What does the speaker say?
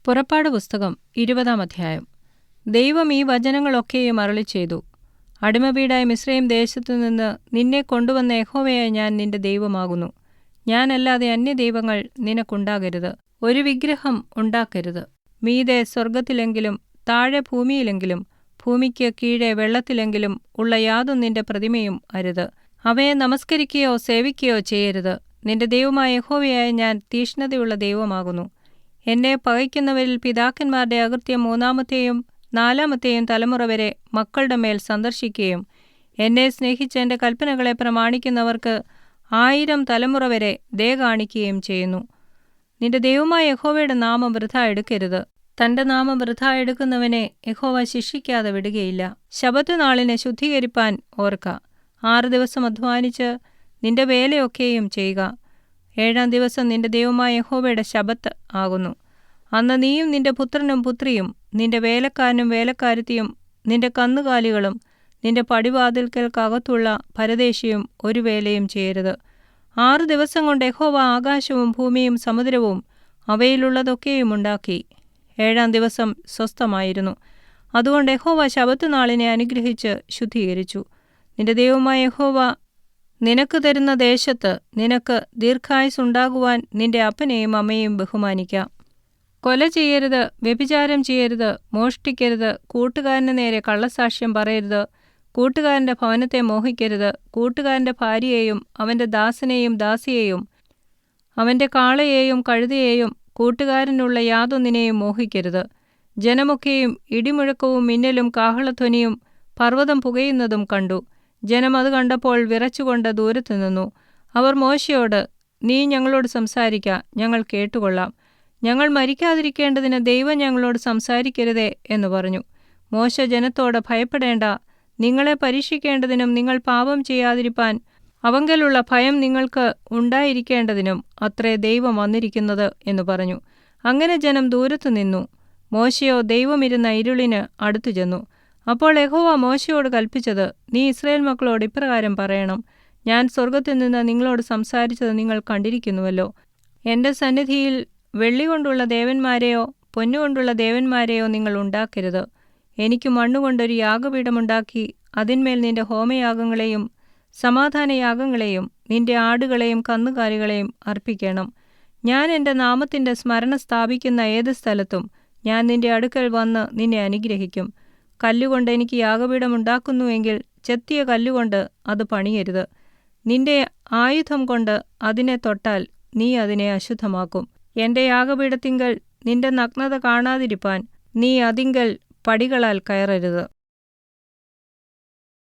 പുറപ്പാട് പുസ്തകം 20-ാം അധ്യായം. ദൈവം ഈ വചനങ്ങളൊക്കെയും അരുളിച്ചെയ്തു. അടിമവീടായ മിസ്രയീം ദേശത്തുനിന്ന് നിന്നെ കൊണ്ടുവന്ന യഹോവയായ ഞാൻ നിന്റെ ദൈവമാകുന്നു. ഞാനല്ലാതെ അന്യദൈവങ്ങൾ നിനക്കുണ്ടാകരുത്. ഒരു വിഗ്രഹം ഉണ്ടാക്കരുത്. മീതെ സ്വർഗ്ഗത്തിലെങ്കിലും താഴെ ഭൂമിയിലെങ്കിലും ഭൂമിക്ക് കീഴെ വെള്ളത്തിലെങ്കിലും ഉള്ള യാതൊന്നും നിന്റെ പ്രതിമയും അരുത്. അവയെ നമസ്കരിക്കുകയോ സേവിക്കുകയോ ചെയ്യരുത്. നിന്റെ ദൈവമായ യഹോവയായ ഞാൻ തീക്ഷ്ണതയുള്ള ദൈവമാകുന്നു. എന്നെ പകയ്ക്കുന്നവരിൽ പിതാക്കന്മാരുടെ അകൃത്യം 3-ാമത്തെയും 4-ാമത്തെയും തലമുറ വരെ മക്കളുടെ മേൽ സന്ദർശിക്കുകയും എന്നെ സ്നേഹിച്ച് എൻ്റെ കൽപ്പനകളെ പ്രമാണിക്കുന്നവർക്ക് 1000 തലമുറ വരെ ദയ കാണിക്കുകയും ചെയ്യുന്നു. നിന്റെ ദൈവമായ യഹോവയുടെ നാമം വൃഥാ എടുക്കരുത്. തന്റെ നാമം വൃഥാ എടുക്കുന്നവനെ യഹോവ ശിക്ഷിക്കാതെ വിടുകയില്ല. ശബ്ബത്ത് നാളിനെ ശുദ്ധീകരിപ്പാൻ ഓർക്ക. 6 ദിവസം അധ്വാനിച്ച് നിന്റെ വേലയൊക്കെയും ചെയ്യുക. 7-ാം ദിവസം നിന്റെ ദൈവമായ യഹോവയുടെ ശബ്ബത്ത് ആകുന്നു. അന്ന് നീയും നിന്റെ പുത്രനും പുത്രിയും നിന്റെ വേലക്കാരനും വേലക്കാരത്തിയും നിന്റെ കന്നുകാലികളും നിന്റെ പടിവാതിൽക്കൽക്കകത്തുള്ള പരദേശിയും ഒരു വേലയും ചെയ്യരുത്. 6 ദിവസം കൊണ്ട് യഹോവ ആകാശവും ഭൂമിയും സമുദ്രവും അവയിലുള്ളതൊക്കെയും ഉണ്ടാക്കി. 7-ാം ദിവസം സ്വസ്ഥമായിരുന്നു. അതുകൊണ്ട് യഹോവ ശബ്ബത്ത് നാളിനെ അനുഗ്രഹിച്ച് ശുദ്ധീകരിച്ചു. നിന്റെ ദൈവമായ യഹോവ നിനക്ക് തരുന്ന ദേശത്ത് നിനക്ക് ദീർഘായുസ്സുണ്ടാകുവാൻ നിന്റെ അപ്പനെയും അമ്മയെയും ബഹുമാനിക്കാം. കൊല ചെയ്യരുത്, വ്യഭിചാരം ചെയ്യരുത്, മോഷ്ടിക്കരുത്, കൂട്ടുകാരന് നേരെ കള്ളസാക്ഷ്യം പറയരുത്, കൂട്ടുകാരൻ്റെ ഭവനത്തെ മോഹിക്കരുത്, കൂട്ടുകാരൻ്റെ ഭാര്യയെയും അവൻ്റെ ദാസനെയും ദാസിയെയും അവൻ്റെ കാളയെയും കഴുതയെയും കൂട്ടുകാരനുള്ള യാതൊന്നിനെയും മോഹിക്കരുത്. ജനമൊക്കെയും ഇടിമുഴക്കവും മിന്നലും കാഹളധ്വനിയും പർവ്വതം പുകയുന്നതും കണ്ടു. ജനം അത് കണ്ടപ്പോൾ വിറച്ചുകൊണ്ട് ദൂരത്തു നിന്നു. അവർ മോശയോട്, നീ ഞങ്ങളോട് സംസാരിക്ക, ഞങ്ങൾ കേട്ടുകൊള്ളാം. ഞങ്ങൾ മരിക്കാതിരിക്കേണ്ടതിന് ദൈവം ഞങ്ങളോട് സംസാരിക്കരുതേ എന്ന് പറഞ്ഞു. മോശ ജനത്തോട്, ഭയപ്പെടേണ്ട, നിങ്ങളെ പരീക്ഷിക്കേണ്ടതിനും നിങ്ങൾ പാപം ചെയ്യാതിരിപ്പാൻ അവങ്കലുള്ള ഭയം നിങ്ങൾക്ക് ഉണ്ടായിരിക്കേണ്ടതിനും അത്രേ ദൈവം വന്നിരിക്കുന്നത് എന്ന് പറഞ്ഞു. അങ്ങനെ ജനം ദൂരത്തു നിന്നു. മോശയോ ദൈവമിരുന്ന ഇരുളിന് അടുത്തു ചെന്നു. അപ്പോൾ യഹോവ മോശയോട് കൽപ്പിച്ചത്, നീ ഇസ്രായേൽ മക്കളോട് ഇപ്രകാരം പറയണം. ഞാൻ സ്വർഗ്ഗത്തിൽ നിന്ന് നിങ്ങളോട് സംസാരിച്ചത് നിങ്ങൾ കണ്ടിരിക്കുന്നുവല്ലോ. എൻ്റെ സന്നിധിയിൽ വെള്ളി കൊണ്ടുള്ള ദേവന്മാരെയോ പൊന്നുകൊണ്ടുള്ള ദേവന്മാരെയോ നിങ്ങൾ ഉണ്ടാക്കരുത്. എനിക്ക് മണ്ണുകൊണ്ടൊരു യാഗപീഠമുണ്ടാക്കി അതിന്മേൽ നിന്റെ ഹോമയാഗങ്ങളെയും സമാധാനയാഗങ്ങളെയും നിന്റെ ആടുകളെയും കന്നുകാലികളെയും അർപ്പിക്കണം. ഞാൻ എൻ്റെ നാമത്തിൻ്റെ സ്മരണ സ്ഥാപിക്കുന്ന ഏത് സ്ഥലത്തും ഞാൻ നിന്റെ അടുക്കൽ വന്ന് നിന്നെ അനുഗ്രഹിക്കും. കല്ലുകൊണ്ട് എനിക്ക് യാഗപീഠമുണ്ടാക്കുന്നുവെങ്കിൽ ചെത്തിയ കല്ലുകൊണ്ട് അത് പണിയരുത്. നിന്റെ ആയുധം കൊണ്ട് അതിനെ തൊട്ടാൽ നീ അതിനെ അശുദ്ധമാക്കും. എൻ്റെ യാഗപീഠത്തിങ്കൽ നിന്റെ നഗ്നത കാണാതിരിപ്പാൻ നീ അതിങ്കൽ പടികളാൽ കയറരുത്.